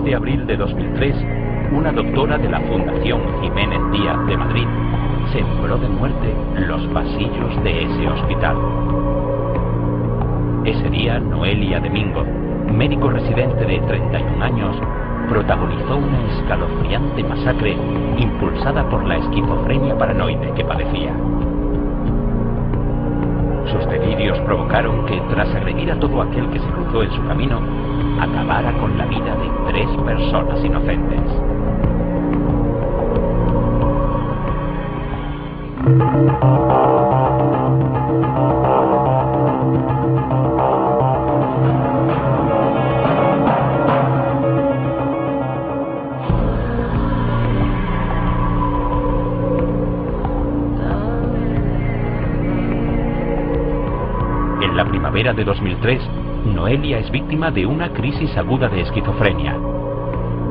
de abril de 2003, una doctora de la Fundación Jiménez Díaz de Madrid sembró de muerte los pasillos de ese hospital. Ese día, Noelia Domingo, médico residente de 31 años, protagonizó una escalofriante masacre impulsada por la esquizofrenia paranoide que padecía. Sus delirios provocaron que, tras agredir a todo aquel que se cruzó en su camino, acabara con la vida de 3 personas inocentes. En la primavera de 2003, Noelia es víctima de una crisis aguda de esquizofrenia.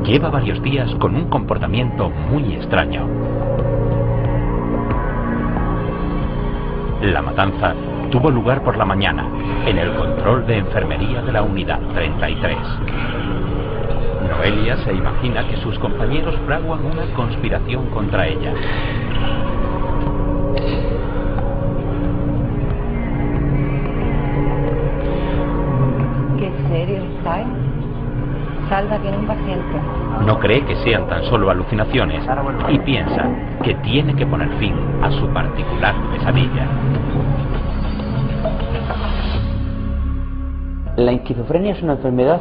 Lleva varios días con un comportamiento muy extraño. La matanza tuvo lugar por la mañana, en el control de enfermería de la unidad 33. Noelia se imagina que sus compañeros fraguan una conspiración contra ella. ¿Qué serio está? Salva, tiene un paciente. No cree que sean tan solo alucinaciones y piensa que tiene que poner fin a su particular pesadilla. La esquizofrenia es una enfermedad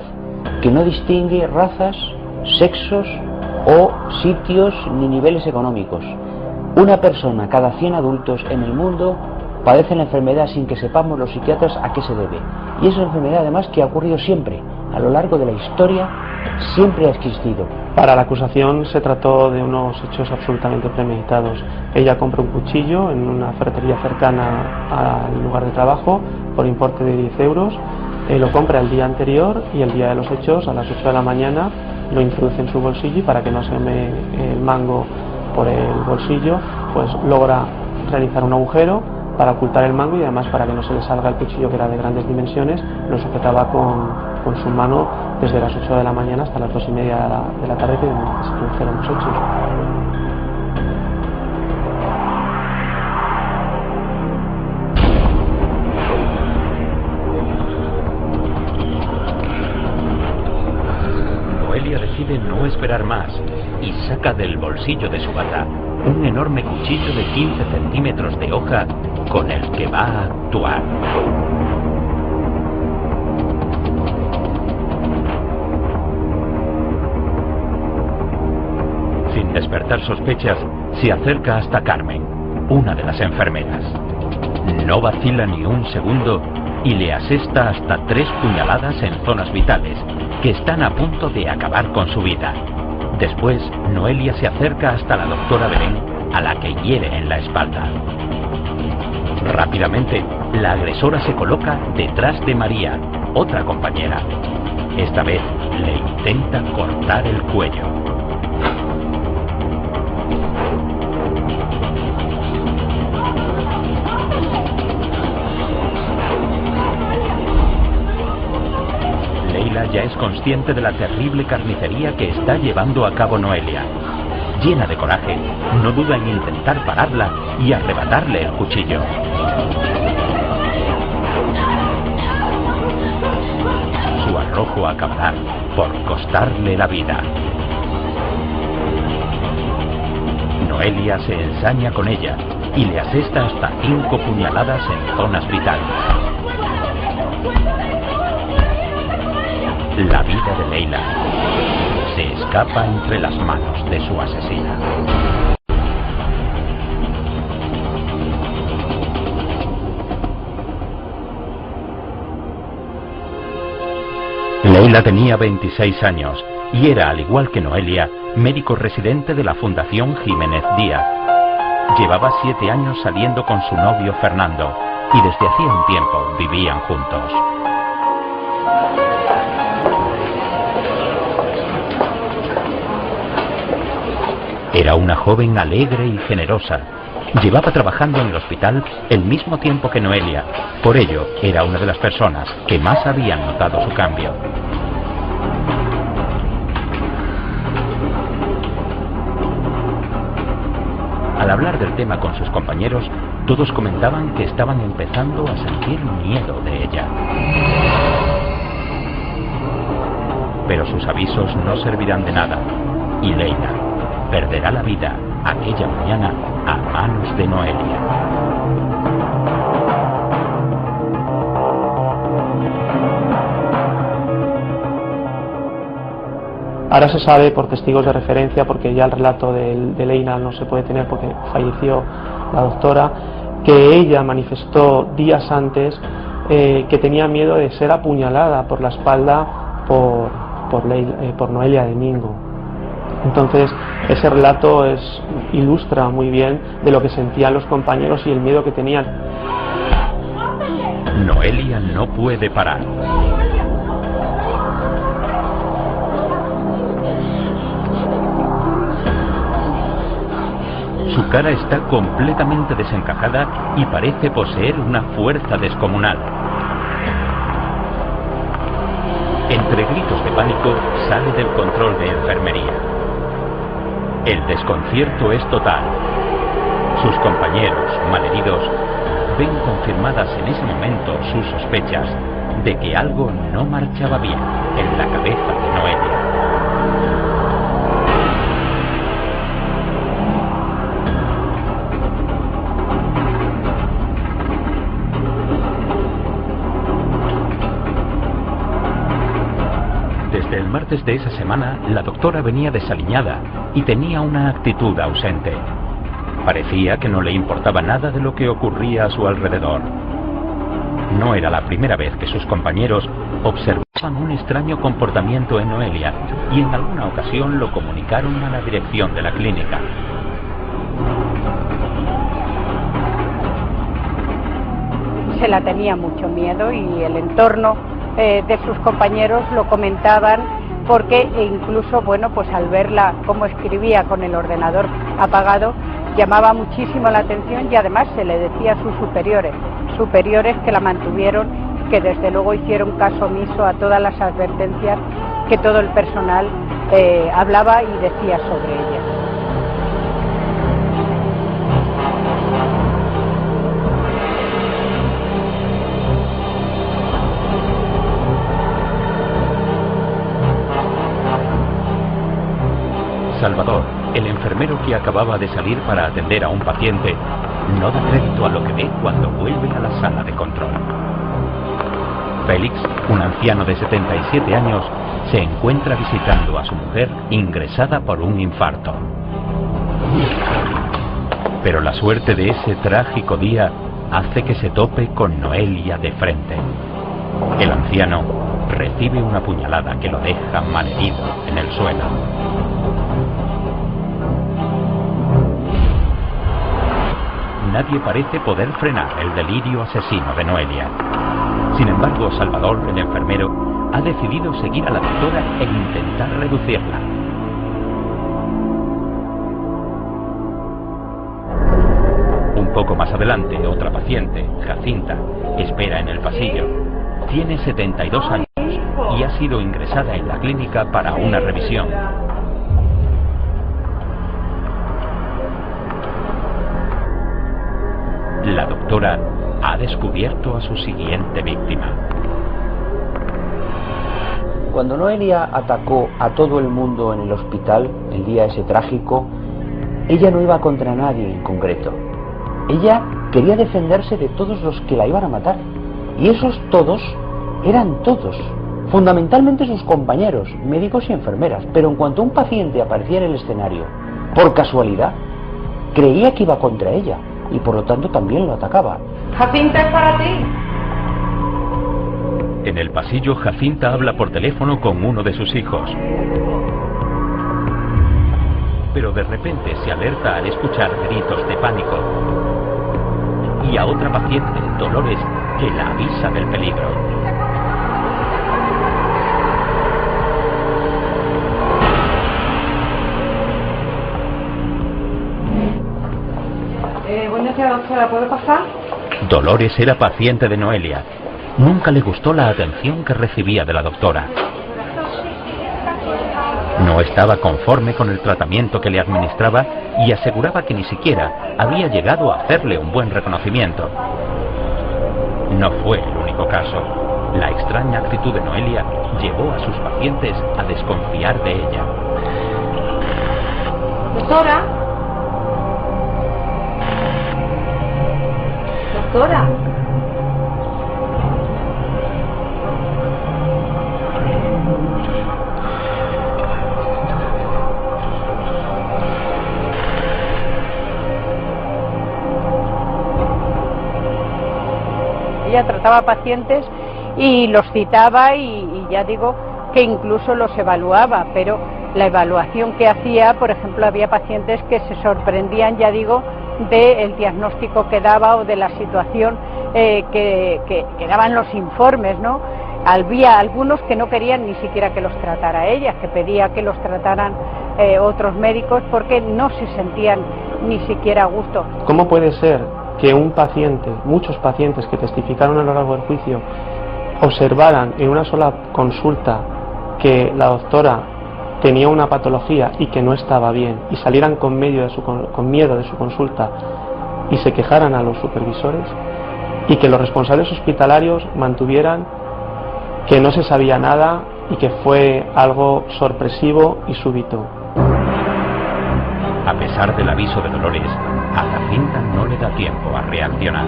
que no distingue razas, sexos o sitios ni niveles económicos. Una persona cada 100 adultos en el mundo padece la enfermedad sin que sepamos los psiquiatras a qué se debe. Y es una enfermedad además que ha ocurrido siempre, a lo largo de la historia, siempre ha existido. Para la acusación se trató de unos hechos absolutamente premeditados. Ella compró un cuchillo en una ferretería cercana al lugar de trabajo por importe de 10 euros. Lo compra el día anterior y el día de los hechos, a las 8 de la mañana, lo introduce en su bolsillo y para que no se me el mango por el bolsillo, pues logra realizar un agujero para ocultar el mango y además para que no se le salga el cuchillo, que era de grandes dimensiones. Lo sujetaba con su mano desde las 8 de la mañana hasta las 2:30 de la tarde, que se produjeron los hechos. Noelia decide no esperar más y saca del bolsillo de su bata un enorme cuchillo de 15 centímetros de hoja con el que va a actuar. Sin despertar sospechas, se acerca hasta Carmen, una de las enfermeras. No vacila ni un segundo y le asesta hasta 3 puñaladas en zonas vitales, que están a punto de acabar con su vida. Después, Noelia se acerca hasta la doctora Belén, a la que hiere en la espalda. Rápidamente, la agresora se coloca detrás de María, otra compañera. Esta vez le intenta cortar el cuello. Leila ya es consciente de la terrible carnicería que está llevando a cabo Noelia. Llena de coraje, no duda en intentar pararla y arrebatarle el cuchillo. Su arrojo acabará por costarle la vida. Noelia se ensaña con ella y le asesta hasta 5 puñaladas en zonas vitales. La vida de Leila se escapa entre las manos de su asesina. Leila tenía 26 años y era, al igual que Noelia, médico residente de la Fundación Jiménez Díaz. Llevaba 7 años saliendo con su novio Fernando y desde hacía un tiempo vivían juntos. Era una joven alegre y generosa. Llevaba trabajando en el hospital el mismo tiempo que Noelia. Por ello, era una de las personas que más habían notado su cambio. Al hablar del tema con sus compañeros, todos comentaban que estaban empezando a sentir miedo de ella. Pero sus avisos no servirán de nada, y Leila perderá la vida aquella mañana a manos de Noelia. Ahora se sabe por testigos de referencia, porque ya el relato de Leila no se puede tener porque falleció la doctora, que ella manifestó días antes que tenía miedo de ser apuñalada por la espalda por Noelia de Mingo. Entonces ese relato ilustra muy bien de lo que sentían los compañeros y el miedo que tenían. Noelia no puede parar. Su cara está completamente desencajada y parece poseer una fuerza descomunal. Entre gritos de pánico sale del control de enfermería. El desconcierto es total. Sus compañeros, malheridos, ven confirmadas en ese momento sus sospechas de que algo no marchaba bien en la cabeza de Noelia. Desde el martes de esa semana, la doctora venía desaliñada y tenía una actitud ausente. Parecía que no le importaba nada de lo que ocurría a su alrededor. No era la primera vez que sus compañeros observaban un extraño comportamiento en Noelia y en alguna ocasión lo comunicaron a la dirección de la clínica. Se la tenía mucho miedo y el entorno de sus compañeros lo comentaban, porque incluso, bueno, pues al verla cómo escribía con el ordenador apagado, llamaba muchísimo la atención, y además se le decía a sus superiores que la mantuvieron, que desde luego hicieron caso omiso a todas las advertencias que todo el personal hablaba y decía sobre ella. Salvador, el enfermero que acababa de salir para atender a un paciente, no da crédito a lo que ve cuando vuelve a la sala de control. Félix, un anciano de 77 años, se encuentra visitando a su mujer ingresada por un infarto. Pero la suerte de ese trágico día hace que se tope con Noelia de frente. El anciano recibe una puñalada que lo deja malherido en el suelo. Nadie parece poder frenar el delirio asesino de Noelia. Sin embargo, Salvador, el enfermero, ha decidido seguir a la doctora e intentar reducirla. Un poco más adelante, otra paciente, Jacinta, espera en el pasillo. Tiene 72 años y ha sido ingresada en la clínica para una revisión. La doctora ha descubierto a su siguiente víctima. Cuando Noelia atacó a todo el mundo en el hospital, el día ese trágico, ella no iba contra nadie en concreto. Ella quería defenderse de todos los que la iban a matar. Y esos todos eran todos, fundamentalmente sus compañeros, médicos y enfermeras. Pero en cuanto un paciente aparecía en el escenario, por casualidad, creía que iba contra ella. Y por lo tanto también lo atacaba. Jacinta, es para ti. En el pasillo, Jacinta habla por teléfono con uno de sus hijos. Pero de repente se alerta al escuchar gritos de pánico. Y a otra paciente, Dolores, que la avisa del peligro. Buenos días, doctora, ¿puedo pasar? Dolores era paciente de Noelia. Nunca le gustó la atención que recibía de la doctora. No estaba conforme con el tratamiento que le administraba y aseguraba que ni siquiera había llegado a hacerle un buen reconocimiento. No fue el único caso. La extraña actitud de Noelia llevó a sus pacientes a desconfiar de ella. Doctora. Doctora. Ella trataba pacientes y los citaba y ya digo que incluso los evaluaba, pero la evaluación que hacía, por ejemplo, había pacientes que se sorprendían, ya digo, del diagnóstico que daba o de la situación que daban los informes, ¿no? Había algunos que no querían ni siquiera que los tratara ella, que pedía que los trataran otros médicos porque no se sentían ni siquiera a gusto. ¿Cómo puede ser que un paciente, muchos pacientes que testificaron a lo largo del juicio, observaran en una sola consulta que la doctora tenía una patología y que no estaba bien, y salieran con miedo de su consulta y se quejaran a los supervisores, y que los responsables hospitalarios mantuvieran que no se sabía nada y que fue algo sorpresivo y súbito? A pesar del aviso de Dolores, a Jacinta no le da tiempo a reaccionar.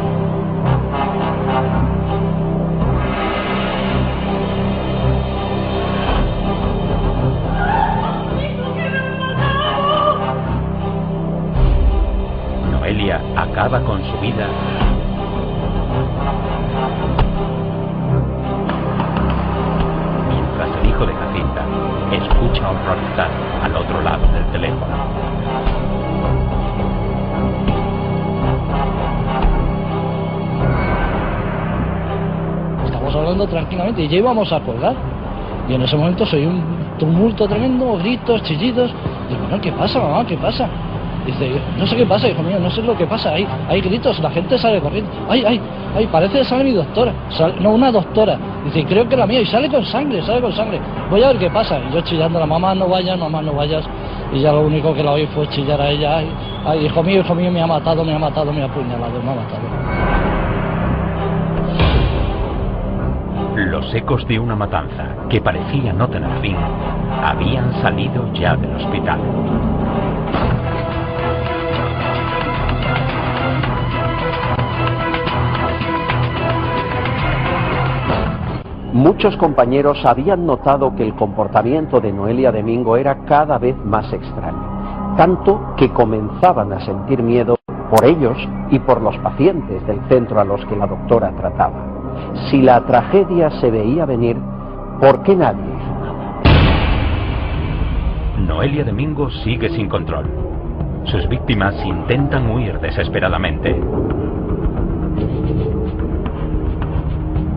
Noelia acaba con su vida mientras el hijo de Jacinta escucha horrorizado al otro lado del teléfono. Estamos hablando tranquilamente y ya íbamos a colgar. Y en ese momento soy un tumulto tremendo, gritos, chillidos. Digo, bueno, ¿qué pasa, mamá? ¿Qué pasa? Dice, no sé qué pasa, hijo mío, no sé lo que pasa. Hay gritos, la gente sale corriendo. Ay, parece que sale mi doctora. No, una doctora. Dice, creo que la mía. Y sale con sangre. Voy a ver qué pasa. Y yo chillando a la mamá, no vayas, mamá, no vayas. Y ya lo único que la oí fue chillar a ella. Ay, hijo mío, me ha matado, me ha apuñalado, me ha matado. Los ecos de una matanza que parecía no tener fin habían salido ya del hospital. Muchos compañeros habían notado que el comportamiento de Noelia Domingo era cada vez más extraño, tanto que comenzaban a sentir miedo por ellos y por los pacientes del centro a los que la doctora trataba. Si la tragedia se veía venir, ¿por qué nadie hizo nada? Noelia Domingo sigue sin control. Sus víctimas intentan huir desesperadamente.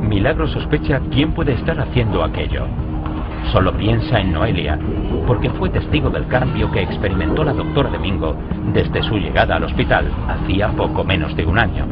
Milagro sospecha quién puede estar haciendo aquello. Solo piensa en Noelia, porque fue testigo del cambio que experimentó la doctora Domingo desde su llegada al hospital hacía poco menos de un año.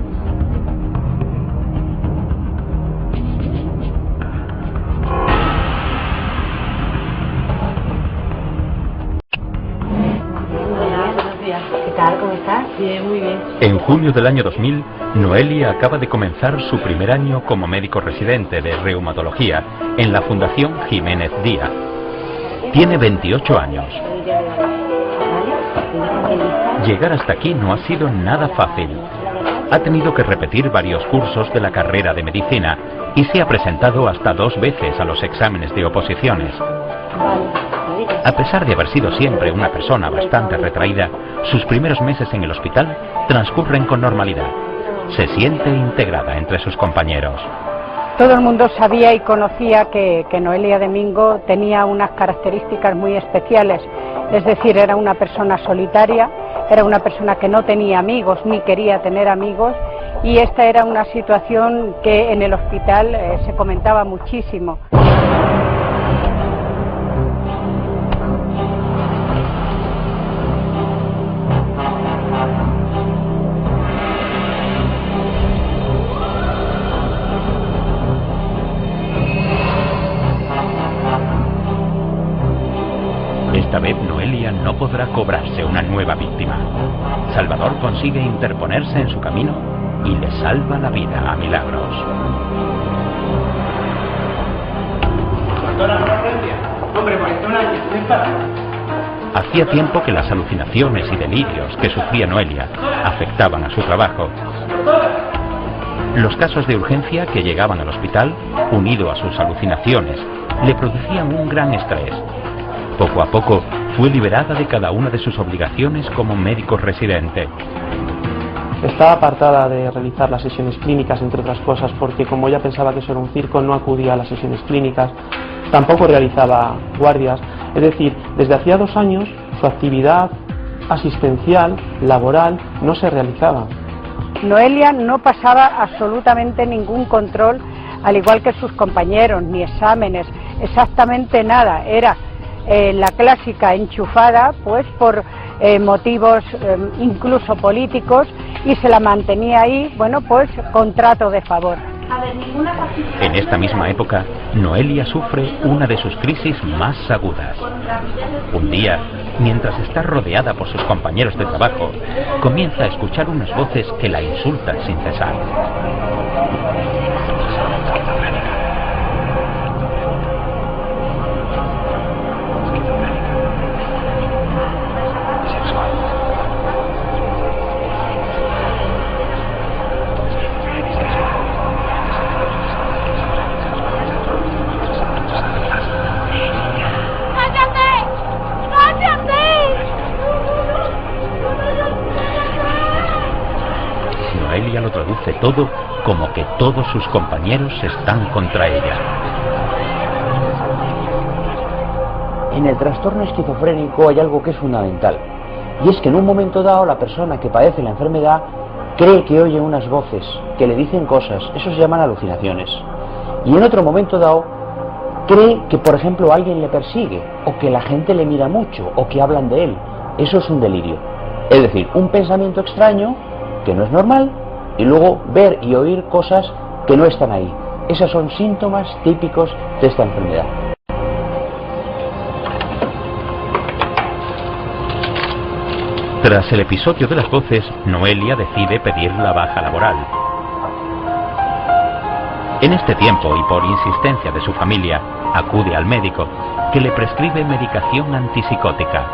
¿Qué tal? ¿Cómo estás? Bien, muy bien. En julio del año 2000, Noelia acaba de comenzar su primer año como médico residente de reumatología en la Fundación Jiménez Díaz. Tiene 28 años. Llegar hasta aquí no ha sido nada fácil. Ha tenido que repetir varios cursos de la carrera de medicina y se ha presentado hasta 2 veces a los exámenes de oposiciones. A pesar de haber sido siempre una persona bastante retraída, sus primeros meses en el hospital transcurren con normalidad. Se siente integrada entre sus compañeros. Todo el mundo sabía y conocía que Noelia Domingo tenía unas características muy especiales, es decir, era una persona solitaria, era una persona que no tenía amigos ni quería tener amigos, y esta era una situación que en el hospital se comentaba muchísimo. Esta vez Noelia no podrá cobrarse una nueva víctima. Salvador consigue interponerse en su camino y le salva la vida a milagros. Hacía tiempo que las alucinaciones y delirios que sufría Noelia afectaban a su trabajo. Los casos de urgencia que llegaban al hospital, unido a sus alucinaciones, le producían un gran estrés. Poco a poco fue liberada de cada una de sus obligaciones como médico residente. Estaba apartada de realizar las sesiones clínicas, entre otras cosas, porque como ella pensaba que eso era un circo, no acudía a las sesiones clínicas, tampoco realizaba guardias. Es decir, desde hacía 2 años su actividad asistencial, laboral, no se realizaba. Noelia no pasaba absolutamente ningún control, al igual que sus compañeros, ni exámenes, exactamente nada. Era la clásica enchufada, pues por motivos incluso políticos, y se la mantenía ahí, bueno, pues contrato de favor. En esta misma época, Noelia sufre una de sus crisis más agudas. Un día, mientras está rodeada por sus compañeros de trabajo, comienza a escuchar unas voces que la insultan sin cesar. Noelia lo traduce todo como que todos sus compañeros están contra ella. En el trastorno esquizofrénico hay algo que es fundamental, y es que en un momento dado la persona que padece la enfermedad cree que oye unas voces que le dicen cosas, eso se llaman alucinaciones, y en otro momento dado cree que, por ejemplo, alguien le persigue, o que la gente le mira mucho, o que hablan de él. Eso es un delirio, es decir, un pensamiento extraño que no es normal, y luego ver y oír cosas que no están ahí. Esos son síntomas típicos de esta enfermedad. Tras el episodio de las voces, Noelia decide pedir la baja laboral. En este tiempo, y por insistencia de su familia, acude al médico, que le prescribe medicación antipsicótica.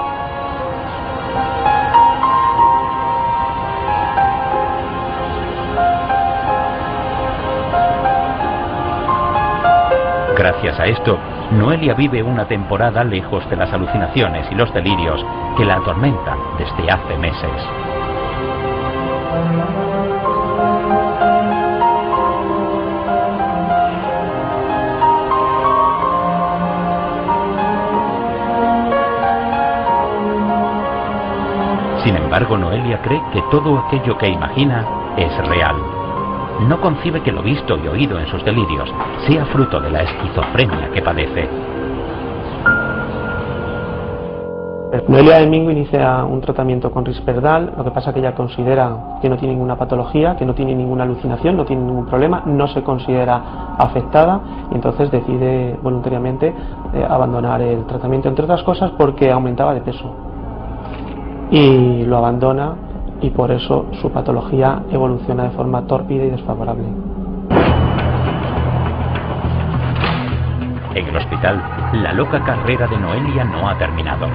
Gracias a esto, Noelia vive una temporada lejos de las alucinaciones y los delirios que la atormentan desde hace meses. Sin embargo, Noelia cree que todo aquello que imagina es real. No concibe que lo visto y oído en sus delirios sea fruto de la esquizofrenia que padece. Noelia Domingo inicia un tratamiento con Risperdal, lo que pasa que ella considera que no tiene ninguna patología, que no tiene ninguna alucinación, no tiene ningún problema, no se considera afectada, y entonces decide voluntariamente abandonar el tratamiento, entre otras cosas porque aumentaba de peso. Y lo abandona, y por eso su patología evoluciona de forma tórpida y desfavorable. En el hospital, la loca carrera de Noelia no ha terminado.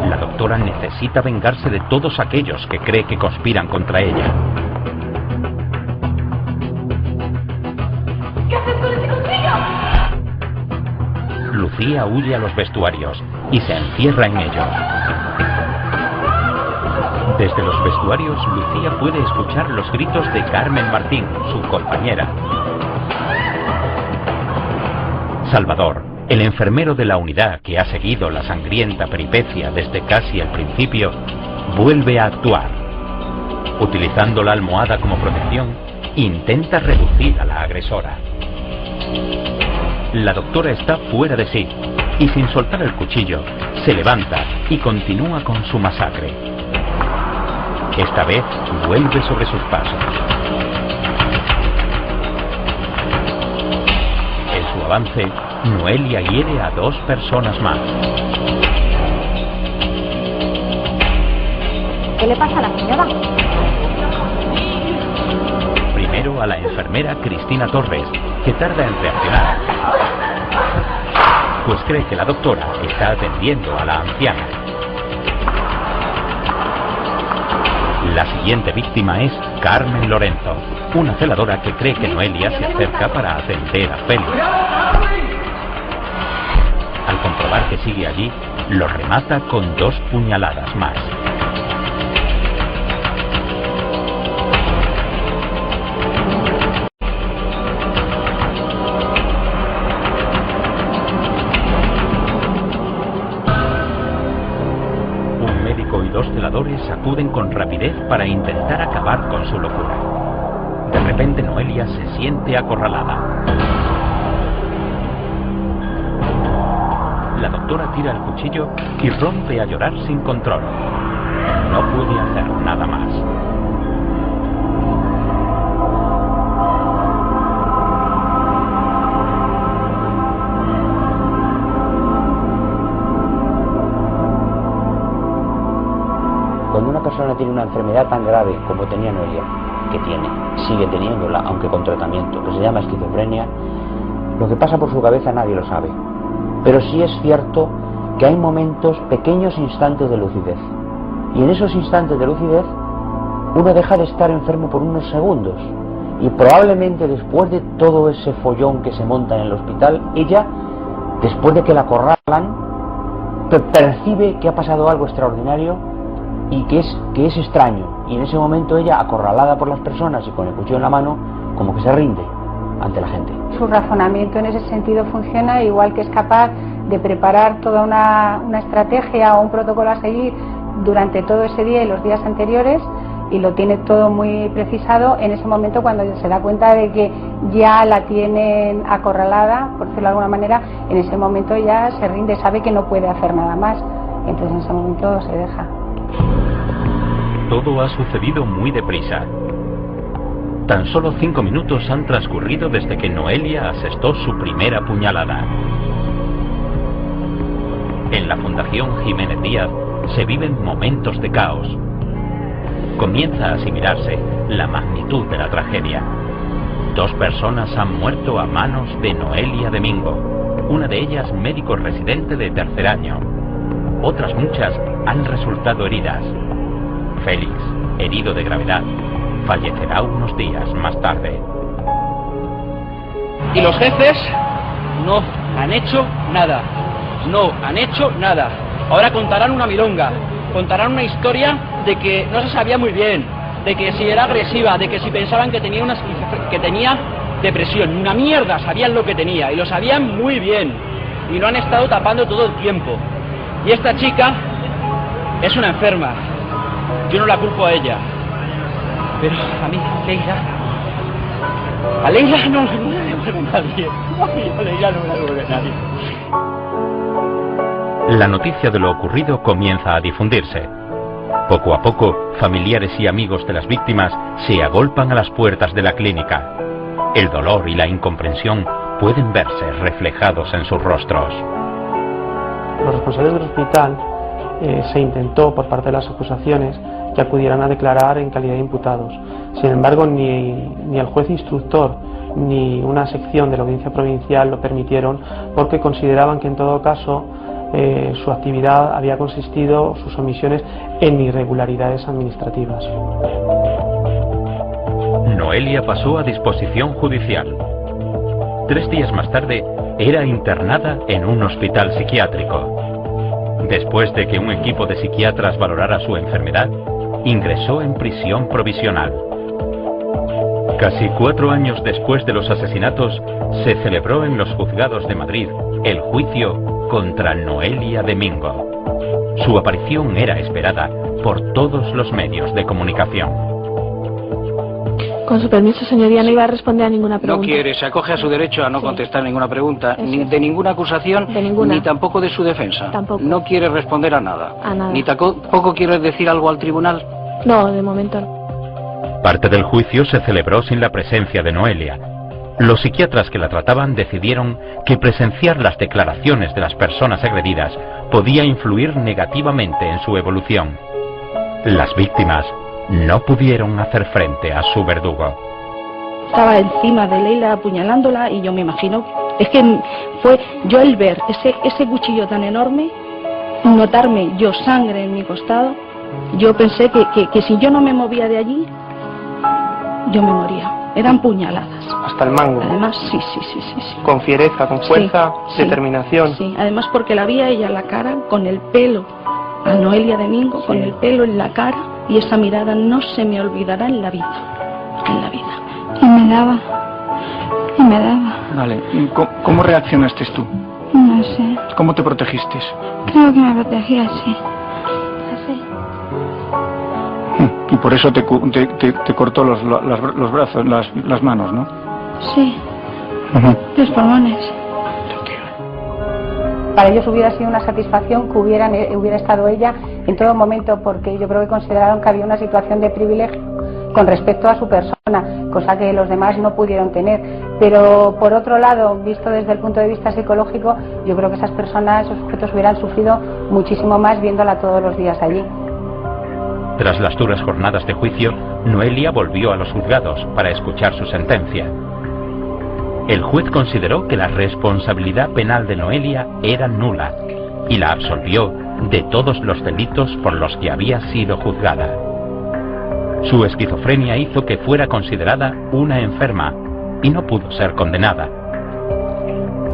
La doctora necesita vengarse de todos aquellos que cree que conspiran contra ella. ¿Qué haces con ese cuchillo? Lucía huye a los vestuarios y se encierra en ellos. Desde los vestuarios, Lucía puede escuchar los gritos de Carmen Martín, su compañera. Salvador, el enfermero de la unidad que ha seguido la sangrienta peripecia desde casi el principio, vuelve a actuar. Utilizando la almohada como protección, intenta reducir a la agresora. La doctora está fuera de sí y, sin soltar el cuchillo, se levanta y continúa con su masacre. Esta vez vuelve sobre sus pasos. su avance, Noelia hiere a 2 personas más. ¿Qué le pasa a la señora? Primero a la enfermera Cristina Torres, que tarda en reaccionar, pues cree que la doctora está atendiendo a la anciana. La siguiente víctima es Carmen Lorenzo, una celadora que cree que Noelia se acerca para atender a Félix. Al comprobar que sigue allí, lo remata con 2 puñaladas más. Y 2 celadores acuden con rapidez para intentar acabar con su locura. De repente Noelia se siente acorralada. La doctora tira el cuchillo y rompe a llorar sin control. No puede hacer nada más. Cuando una persona tiene una enfermedad tan grave como tenía Noelia, que sigue teniéndola, aunque con tratamiento, que se llama esquizofrenia, lo que pasa por su cabeza nadie lo sabe. Pero sí es cierto que hay momentos, pequeños instantes de lucidez. Y en esos instantes de lucidez, uno deja de estar enfermo por unos segundos. Y probablemente después de todo ese follón que se monta en el hospital, ella, después de que la acorralan, percibe que ha pasado algo extraordinario y que es extraño, y en ese momento ella, acorralada por las personas y con el cuchillo en la mano, como que se rinde ante la gente. Su razonamiento en ese sentido funciona, igual que es capaz de preparar toda una estrategia o un protocolo a seguir durante todo ese día y los días anteriores, y lo tiene todo muy precisado. En ese momento, cuando se da cuenta de que ya la tienen acorralada, por decirlo de alguna manera, en ese momento ya se rinde, sabe que no puede hacer nada más, entonces en ese momento se deja. Todo ha sucedido muy deprisa. Tan solo 5 minutos han transcurrido desde que Noelia asestó su primera puñalada. En la Fundación Jiménez Díaz se viven momentos de caos. Comienza a asimilarse la magnitud de la tragedia. 2 personas han muerto a manos de Noelia Domingo, una de ellas médico residente de 3er año. Otras muchas han resultado heridas. Félix, herido de gravedad, fallecerá unos días más tarde. Y los jefes no han hecho nada. No han hecho nada. Ahora contarán una milonga. Contarán una historia de que no se sabía muy bien, de que si era agresiva, de que si pensaban que tenía depresión. Una mierda, sabían lo que tenía y lo sabían muy bien. Y lo han estado tapando todo el tiempo. Y esta chica es una enferma. Yo no la culpo a ella. Pero a mí, a Leila no me la devuelve nadie. A Leila no me la devuelve nadie. La noticia de lo ocurrido comienza a difundirse. Poco a poco, familiares y amigos de las víctimas se agolpan a las puertas de la clínica. El dolor y la incomprensión pueden verse reflejados en sus rostros. Los responsables del hospital se intentó por parte de las acusaciones que acudieran a declarar en calidad de imputados. Sin embargo, ni el juez instructor ni una sección de la audiencia provincial lo permitieron, porque consideraban que en todo caso su actividad había consistido, sus omisiones, en irregularidades administrativas. Noelia pasó a disposición judicial. 3 días más tarde era internada en un hospital psiquiátrico. Después de que un equipo de psiquiatras valorara su enfermedad, ingresó en prisión provisional. Casi 4 años después de los asesinatos, se celebró en los juzgados de Madrid el juicio contra Noelia Domingo. Su aparición era esperada por todos los medios de comunicación. Con su permiso, señoría, no iba a responder a ninguna pregunta. No quiere, se acoge a su derecho a no contestar ninguna pregunta, ni de ninguna acusación, de ninguna, ni tampoco de su defensa. Tampoco. No quiere responder a nada. A nada. Ni tampoco quiere decir algo al tribunal. No, de momento no. Parte del juicio se celebró sin la presencia de Noelia. Los psiquiatras que la trataban decidieron que presenciar las declaraciones de las personas agredidas podía influir negativamente en su evolución. Las víctimas no pudieron hacer frente a su verdugo. Estaba encima de Leila apuñalándola y yo me imagino, es que fue yo el ver ese cuchillo tan enorme, notarme yo sangre en mi costado, yo pensé que si yo no me movía de allí, yo me moría. Eran puñaladas. Hasta el mango. Además, sí. Con fiereza, con fuerza, determinación. Sí, además porque la vi a ella la cara con el pelo, a Noelia Domingo, con el pelo en la cara, y esa mirada no se me olvidará en la vida. En la vida. Y me daba. Vale, ¿cómo reaccionaste tú? No sé. ¿Cómo te protegiste? Creo que me protegí así. Así. Y por eso te cortó los brazos, las manos, ¿no? Sí. Los pulmones. Para ellos hubiera sido una satisfacción que hubiera estado ella en todo momento, porque yo creo que consideraron que había una situación de privilegio con respecto a su persona, cosa que los demás no pudieron tener. Pero por otro lado, visto desde el punto de vista psicológico, yo creo que esas personas, esos sujetos hubieran sufrido muchísimo más viéndola todos los días allí. Tras las duras jornadas de juicio, Noelia volvió a los juzgados para escuchar su sentencia. El juez consideró que la responsabilidad penal de Noelia era nula y la absolvió de todos los delitos por los que había sido juzgada. Su esquizofrenia hizo que fuera considerada una enferma y no pudo ser condenada.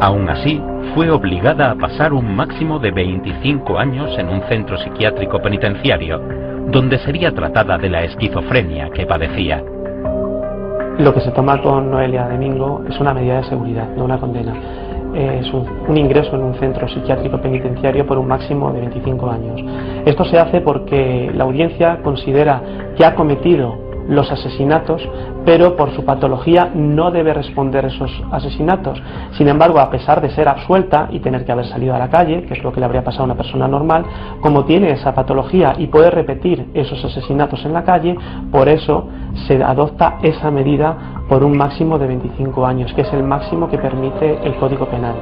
Aún así, fue obligada a pasar un máximo de 25 años en un centro psiquiátrico penitenciario, donde sería tratada de la esquizofrenia que padecía. Lo que se toma con Noelia Domingo es una medida de seguridad, no una condena. Es un ingreso en un centro psiquiátrico penitenciario por un máximo de 25 años. Esto se hace porque la audiencia considera que ha cometido los asesinatos, pero por su patología no debe responder esos asesinatos. Sin embargo, a pesar de ser absuelta y tener que haber salido a la calle, que es lo que le habría pasado a una persona normal, como tiene esa patología y puede repetir esos asesinatos en la calle, por eso se adopta esa medida por un máximo de 25 años, que es el máximo que permite el Código Penal.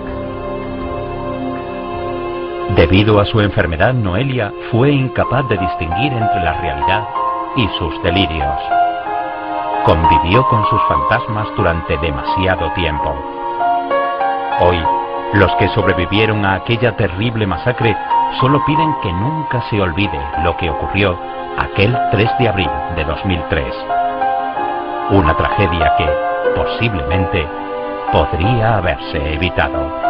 Debido a su enfermedad, Noelia fue incapaz de distinguir entre la realidad y sus delirios. Convivió con sus fantasmas durante demasiado tiempo. Hoy, los que sobrevivieron a aquella terrible masacre solo piden que nunca se olvide lo que ocurrió aquel 3 de abril de 2003. Una tragedia que, posiblemente, podría haberse evitado.